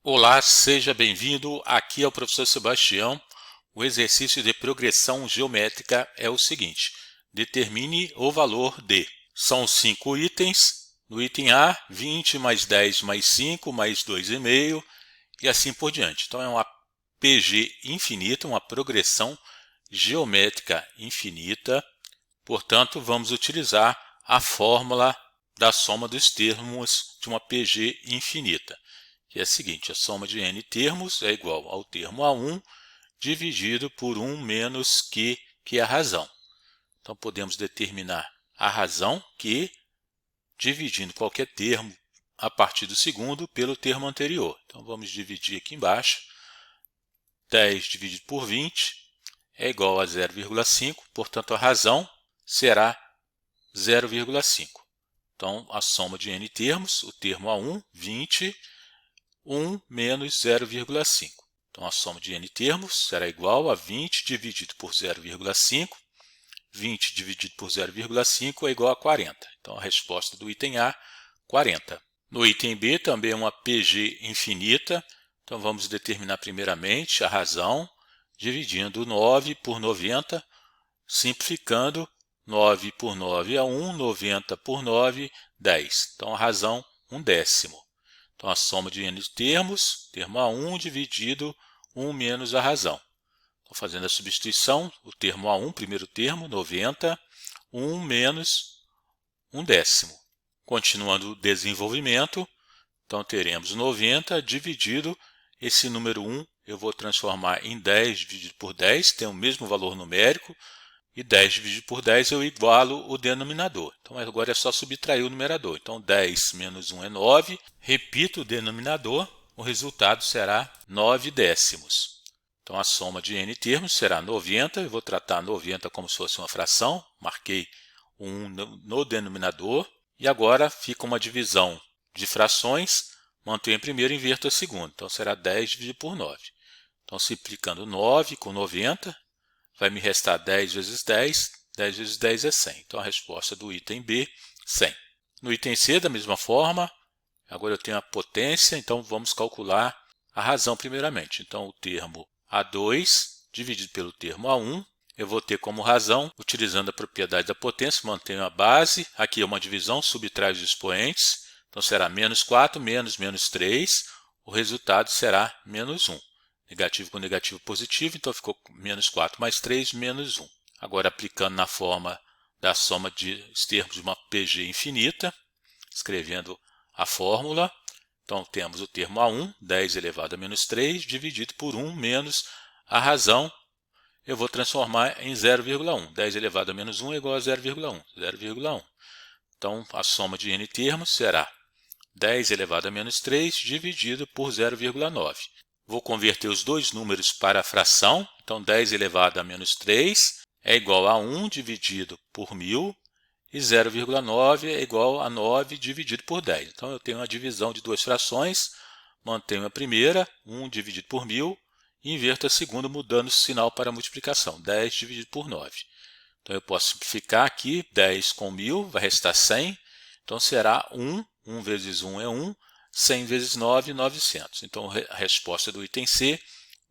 Olá, seja bem-vindo. Aqui é o professor Sebastião. O exercício de progressão geométrica é o seguinte: determine o valor de. São 5 itens. No item A, 20 mais 10 mais 5 mais 2,5 e assim por diante. Então é uma PG infinita, uma progressão geométrica infinita. Portanto, vamos utilizar a fórmula da soma dos termos de uma PG infinita, que é a seguinte: a soma de n termos é igual ao termo A1 dividido por 1 menos Q, que é a razão. Então, podemos determinar a razão Q dividindo qualquer termo a partir do segundo pelo termo anterior. Então, vamos dividir aqui embaixo. 10 dividido por 20 é igual a 0,5, portanto, a razão será 0,5. Então, a soma de n termos, o termo A1, 20, 1 menos 0,5. Então, a soma de n termos será igual a 20 dividido por 0,5. 20 dividido por 0,5 é igual a 40. Então, a resposta do item A, 40. No item B, também é uma PG infinita. Então, vamos determinar primeiramente a razão, dividindo 9 por 90, simplificando 9 por 9 é 1, 90 por 9, 10. Então, a razão, 1/10. Então, a soma de n termos, termo A1 dividido 1 menos a razão. Então, fazendo a substituição, o termo A1, primeiro termo, 90, 1 menos 1/10. Continuando o desenvolvimento, então teremos 90 dividido, esse número 1 eu vou transformar em 10 dividido por 10, tem o mesmo valor numérico, e 10 dividido por 10 eu igualo o denominador. Então agora é só subtrair o numerador. Então 10 menos 1 é 9. Repito o denominador, o resultado será 9/10. Então a soma de n termos será 90. Eu vou tratar 90 como se fosse uma fração. Marquei o 1 no denominador. E agora fica uma divisão de frações. Mantenho a primeira e inverto a segunda. Então será 10 dividido por 9. Então simplificando 9 com 90, vai me restar 10 vezes 10, 10 vezes 10 é 100. Então, a resposta do item B, 100. No item C, da mesma forma, agora eu tenho a potência, então vamos calcular a razão primeiramente. Então, o termo A2 dividido pelo termo A1, eu vou ter como razão, utilizando a propriedade da potência, mantenho a base, aqui é uma divisão, subtrai os expoentes, então será menos 4, menos 3, o resultado será menos 1. Negativo com negativo positivo, então ficou menos 4 mais 3, menos 1. Agora, aplicando na forma da soma de termos de uma PG infinita, escrevendo a fórmula, então temos o termo A1, 10 elevado a menos 3, dividido por 1 menos a razão, eu vou transformar em 0,1. 10 elevado a menos 1 é igual a 0,1. 0,1. Então, a soma de n termos será 10 elevado a menos 3 dividido por 0,9. Vou converter os dois números para a fração. Então, 10 elevado a menos 3 é igual a 1 dividido por 1000 e 0,9 é igual a 9 dividido por 10. Então, eu tenho uma divisão de duas frações, mantenho a primeira, 1 dividido por 1000, e inverto a segunda mudando o sinal para a multiplicação, 10 dividido por 9. Então, eu posso simplificar aqui, 10 com 1000 vai restar 100, então será 1, 1 vezes 1 é 1, 100 vezes 9, 900. Então, a resposta do item C,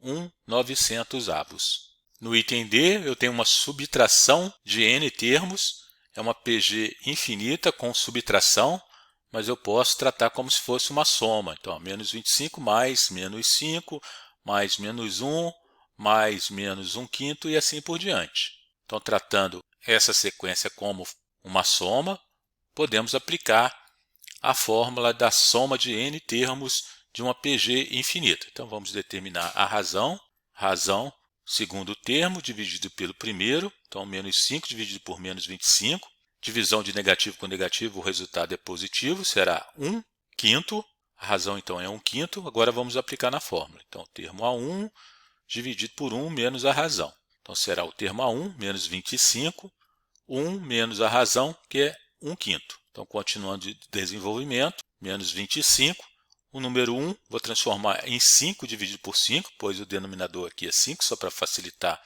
1/900. No item D, eu tenho uma subtração de n termos, é uma PG infinita com subtração, mas eu posso tratar como se fosse uma soma. Então, menos 25 mais menos 5, mais menos 1, mais menos 1/5 e assim por diante. Então, tratando essa sequência como uma soma, podemos aplicar a fórmula da soma de n termos de uma PG infinita. Então, vamos determinar a razão. Razão, segundo termo, dividido pelo primeiro. Então, menos 5 dividido por menos 25. Divisão de negativo com negativo, o resultado é positivo, será 1/5. A razão, então, é 1/5. Agora, vamos aplicar na fórmula. Então, o termo A1 dividido por 1 menos a razão. Então, será o termo A1 menos 25, 1 menos a razão, que é 1/5. Então, continuando de desenvolvimento, menos 25, o número 1 vou transformar em 5 dividido por 5, pois o denominador aqui é 5, só para facilitar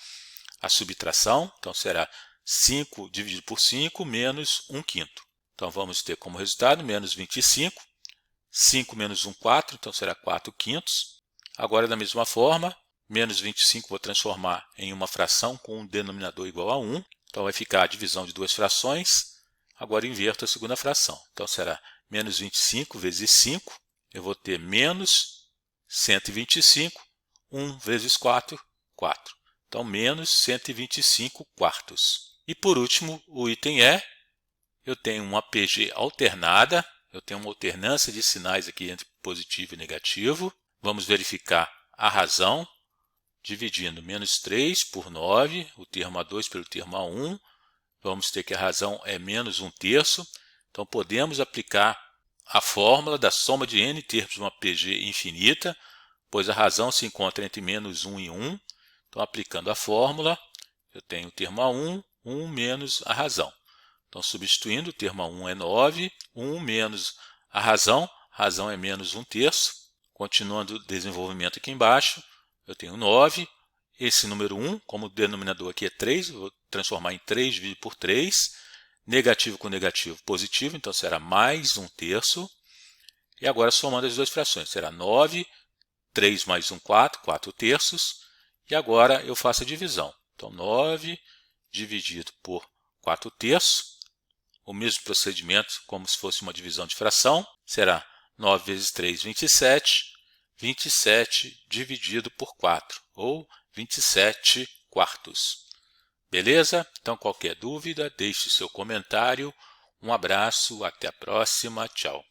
a subtração. Então, será 5 dividido por 5 menos 1/5. Então, vamos ter como resultado menos 25. 5 menos 1, 4, então será 4 quintos. Agora, da mesma forma, menos 25 vou transformar em uma fração com um denominador igual a 1. Então, vai ficar a divisão de duas frações. Agora, inverto a segunda fração. Então, será menos 25 vezes 5. Eu vou ter menos 125. 1 vezes 4, 4. Então, menos 125 quartos. E, por último, o item E. Eu tenho uma PG alternada. Eu tenho uma alternância de sinais aqui entre positivo e negativo. Vamos verificar a razão. Dividindo menos 3 por 9, o termo A2 pelo termo A1, vamos ter que a razão é menos 1/3. Então, podemos aplicar a fórmula da soma de n termos de uma PG infinita, pois a razão se encontra entre menos 1 e 1. Então, aplicando a fórmula, eu tenho o termo A1, 1 menos a razão. Então, substituindo, o termo A1 é 9, 1 menos a razão é menos 1/3. Continuando o desenvolvimento aqui embaixo, eu tenho 9, esse número 1, como o denominador aqui é 3, eu vou transformar em 3 dividido por 3, negativo com negativo, positivo, então será mais 1/3, e agora somando as duas frações, será 9, 3 mais 1, 4, 4/3, e agora eu faço a divisão, então 9 dividido por 4/3, o mesmo procedimento como se fosse uma divisão de fração, será 9 vezes 3, 27, 27 dividido por 4, ou 27 quartos. Beleza? Então, qualquer dúvida, deixe seu comentário. Um abraço, até a próxima, tchau.